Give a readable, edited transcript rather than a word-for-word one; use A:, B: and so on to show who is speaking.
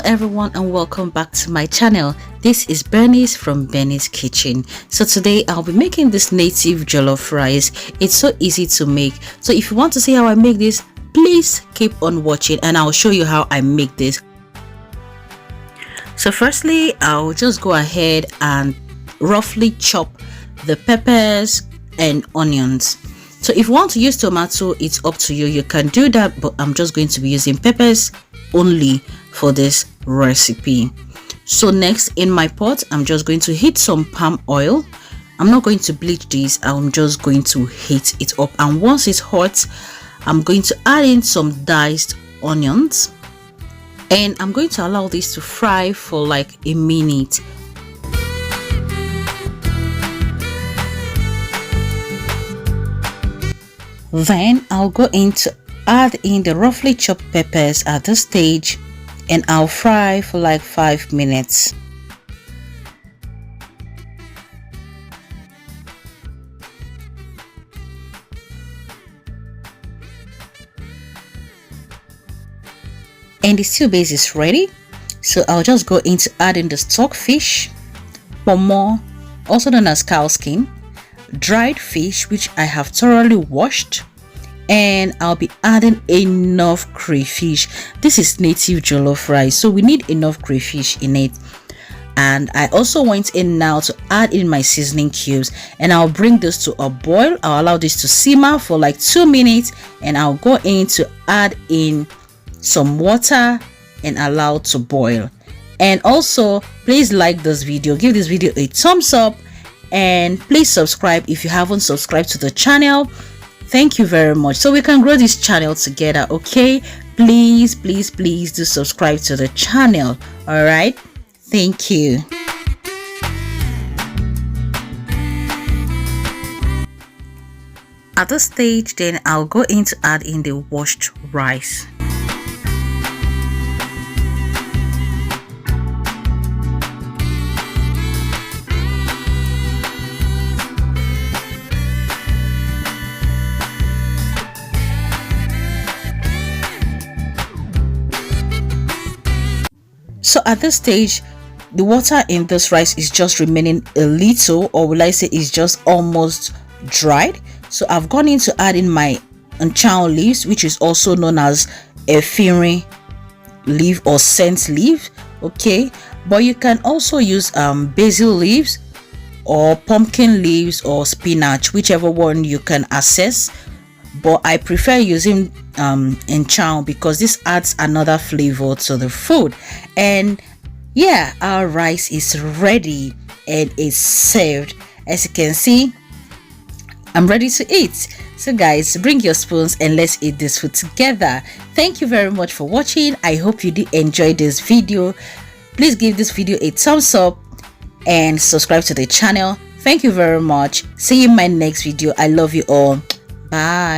A: everyone, and welcome back to my channel. This is Bernice from Bernice Kitchen. So today I'll be making this native jollof rice. It's so easy to make, so if you want to see how I make this, please keep on watching and I'll show you how I make this. So firstly, I'll just go ahead and roughly chop the peppers and onions. So if you want to use tomato, it's up to you, you can do that, but I'm just going to be using peppers only for this recipe. So next, in my pot, I'm just going to heat some palm oil. I'm not going to bleach this, I'm just going to heat it up, and once it's hot, I'm going to add in some diced onions and I'm going to allow this to fry for like a minute. Then I'll go in to add in the roughly chopped peppers at this stage and I'll fry for like 5 minutes. And the stew base is ready, so I'll just go into adding the stockfish, pomo, also known as cow skin, dried fish which I have thoroughly washed, and I'll be adding enough crayfish. This is native jollof rice, so we need enough crayfish in it. And I also went in now to add in my seasoning cubes, and I'll bring this to a boil. I'll allow this to simmer for like 2 minutes and I'll go in to add in some water and allow to boil. And also, please like this video, give this video a thumbs up, and please subscribe if you haven't subscribed to the channel. Thank you very much, so we can grow this channel together. Okay, please do subscribe to the channel. All right, thank you. At this stage, then I'll go in to add in the washed rice. So at this stage, the water in this rice is just remaining a little, or will I say is just almost dried. So I've gone in to add in my Nchanwu leaves, which is also known as effirin leaf or scent leaf. Okay, but you can also use basil leaves or pumpkin leaves or spinach, whichever one you can access, but I prefer using Nchanwu because this adds another flavor to the food. And yeah, our rice is ready and it's served. As you can see, I'm ready to eat. So guys, bring your spoons and let's eat this food together. Thank you very much for watching. I hope you did enjoy this video. Please give this video a thumbs up and subscribe to the channel. Thank you very much. See you in my next video. I love you all. Bye.